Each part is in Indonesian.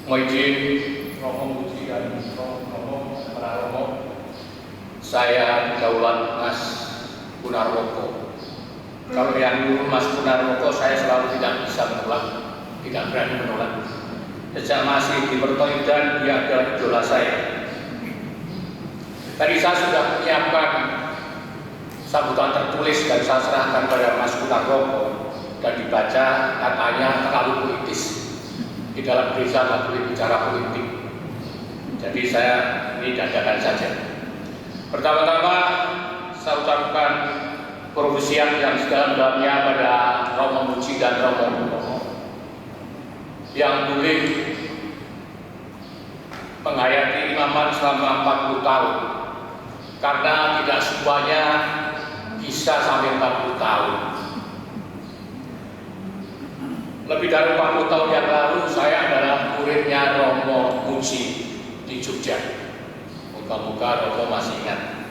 Mohon izin Romo Muji dan Romo Praromo, saya Daulat Mas Punarwoko. Kalau yang dulu Mas Punarwoko saya selalu tidak bisa menolak, tidak berani menolak. Sejak masih di Pertoidan dia adalah idola saya. Tadi saya sudah menyiapkan sambutan tertulis dan saya serahkan pada Mas Punarwoko dan dibaca, katanya terlalu politis. Di dalam desa nggak boleh bicara politik. Jadi saya ini dadakan saja. Pertama-tama saya ucapkan perwusian yang sedalam-dalamnya pada Romo Muji dan Romo Purnomo yang boleh menghayati imaman selama 40 tahun, karena tidak semuanya bisa sampai 40 tahun. Lebih dari 40 tahun yang lalu saya adalah muridnya Romo Muji di Jogja. Moga-moga Romo masih ingat,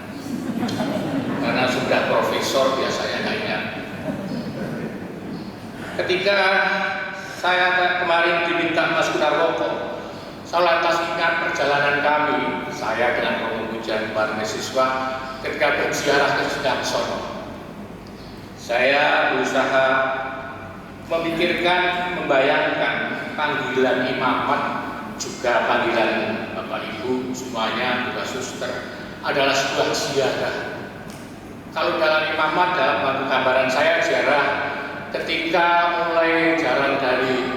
karena sudah profesor biasanya nggak ingat. Ketika saya kemarin diminta Mas Punarwoko, saya lantas ingat perjalanan kami, saya dengan Romo Muji dan para mahasiswa ketika berziarah ke Sudarsono. Saya berusaha memikirkan, membayangkan panggilan imamat, juga panggilan Bapak Ibu semuanya, juga suster, adalah sebuah ziarah. Kalau dalam imamat, dalam gambaran saya ziarah ketika mulai jalan dari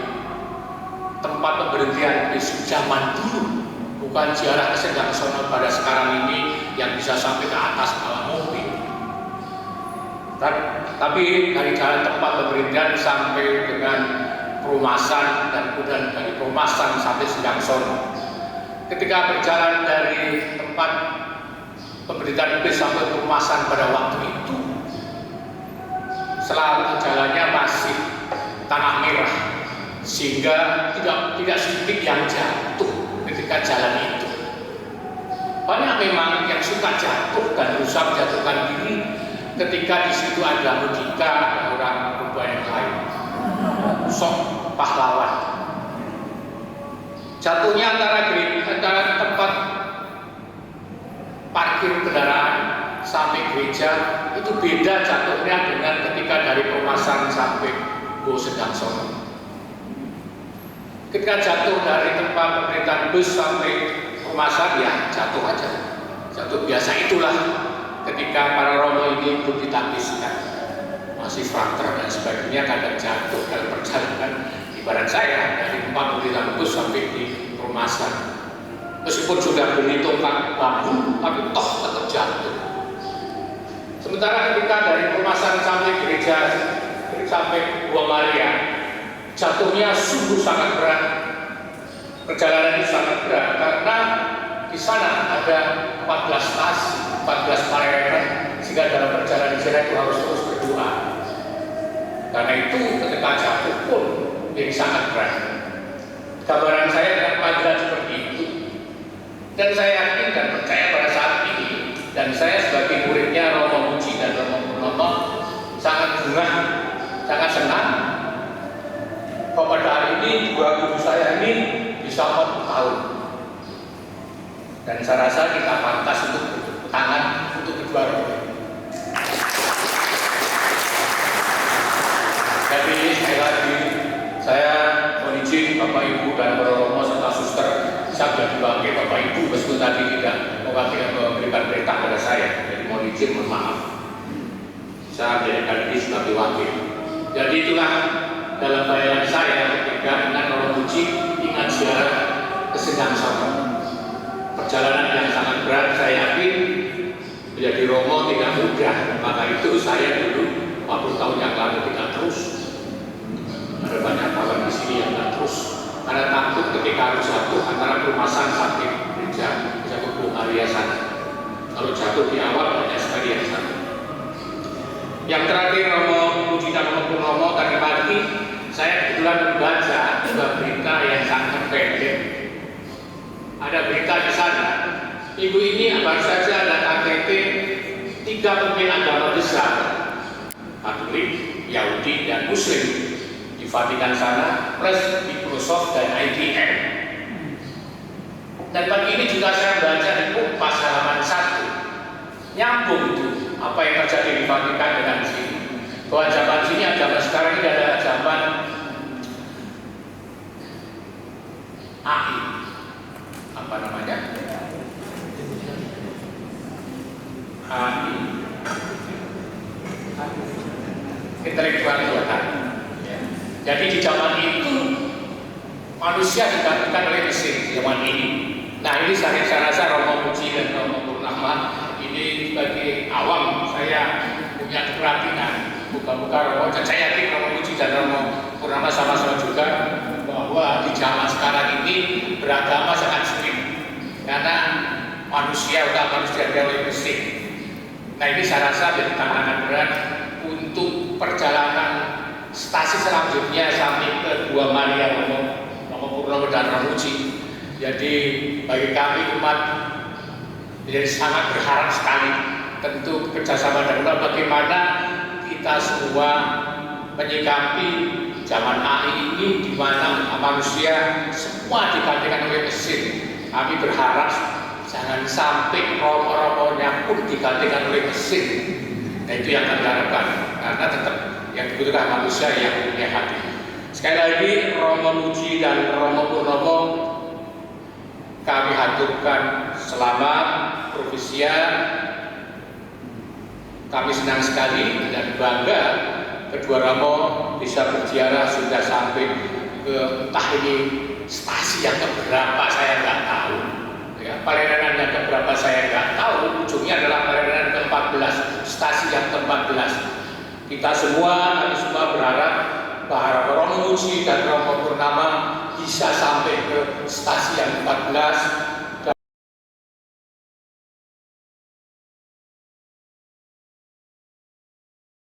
tempat pemberhentian bis zaman dulu, bukan ziarah ke Sendangsono pada sekarang ini yang bisa sampai ke atas bawah mobil. Tapi dari jalan tempat pemberhentian sampai dengan Perumasan dan kemudian dari Perumasan sampai Sendangsono. Ketika berjalan dari tempat pemberhentian bis sampai Perumasan pada waktu itu, selalu jalannya masih tanah merah, sehingga tidak sedikit yang jatuh ketika jalan itu. Banyak memang yang suka jatuh dan berusaha menjatuhkan diri ketika di situ ada mudika, ada orang berubah yang lain, sok pahlawan. Jatuhnya antara tempat parkir kendaraan sampai gereja itu beda jatuhnya dengan ketika dari Perumasan sampai Sendangsono. Ketika jatuh dari tempat pemerintahan bus sampai Perumasan, ya jatuh aja, jatuh biasa. Itulah ketika para romo ini belum ditangkiskan, masih frater dan sebagainya, kadang jatuh dalam perjalanan. Ibarat saya dari tempat pemerintahan bus sampai di Perumasan, meskipun sudah beli tongkat bambu, tapi toh tetap jatuh. Sementara ketika dari Perumasan sampai gereja, sampai Buah Maria, jatuhnya sungguh sangat berat. Perjalanan itu sangat berat karena di sana ada 14 stasi, 14 paralel, sehingga dalam perjalanan ziarah itu harus terus berdoa. Karena itu ketika jatuh pun jadi sangat berat. Gambaran saya dengan panggilan seperti itu, dan saya yakin dan percaya pada saat ini, dan saya sebagai muridnya Romo Muji dan Romo Purnomo sangat bangga, sangat senang bahwa pada hari ini dua guru saya ini bisa 40 tahun. Dan saya rasa kita pantas untuk bertepuk tangan untuk kedua romo. Jadi sekali lagi saya mohon izin Bapak Ibu dan para romo serta suster, saya sudah diwakili Bapak Ibu meskipun tadi tidak memberikan perintah pada saya. Jadi mohon izin, mohon maaf. Saya menjadikan ini sebagai wakil. Jadi itulah dalam bayangan saya ketika ingat Romo Muji, ingat ziarah ke Sendangsono. Perjalanan yang sangat berat, saya yakin menjadi romo tidak mudah. Maka itu saya dulu 40 tahun yang lalu tidak terus. Ada banyak kawan di sini yang tidak terus karena takut ketika harus jatuh antara Perumasan sampai gereja, bisa ke Buah Maria sana. Kalau jatuh di awal banyak sekali yang sana. Yang terakhir Romo Muji dan Romo Purnomo, tadi pagi saya kebetulan membaca sebuah berita yang sangat pendek. Ada berita di sana, minggu ini baru saja ada KTT 3 pemimpin agama besar, Katolik, Yahudi, dan Muslim di Vatikan sana, plus Microsoft dan IBM. Dan pagi ini juga saya baca di Kompas halaman 1, nyambung itu apa yang terjadi di Vatikan dengan sini. Bahwa zaman sini, zaman sekarang ini adalah zaman AI, apa namanya? AI, intelektual buatan. Jadi di zaman itu manusia digantikan oleh mesin zaman ini. Nah ini saya rasa Romo Muji dan Romo Purnama ini sebagai awam saya punya keperhatian. Buka-buka Romo, dan saya yakin Romo Muji dan Romo Purnama sama-sama juga bahwa di zaman sekarang ini beragama sangat sulit karena manusia oleh mesin. Nah ini saya rasa jadi tantangan berat untuk perjalanan stasi selanjutnya sampai ke Dua Maria Romo Purnomo dan Romo Muji. Jadi bagi kami umat menjadi sangat berharap sekali tentu kerjasama dan bagaimana kita semua menyikapi zaman AI ini di mana manusia semua digantikan oleh mesin. Kami berharap jangan sampai romo-romonya pun digantikan oleh mesin. Nah itu yang kami harapkan karena tetap yang dibutuhkan manusia yang punya hati. Sekali lagi Romo Muji dan Romo Purnomo kami haturkan selamat Profesia. Kami senang sekali dan bangga kedua Romo bisa berziarah sudah sampai ke entah ini stasi yang keberapa saya nggak tahu. Ya, pelayanan yang keberapa saya nggak tahu. Ujungnya adalah pelayanan ke-14, stasi yang ke-14. Kita semua, kami semua berharap bahwa Romo Muji dan Romo Purnama bisa sampai ke stasi yang 14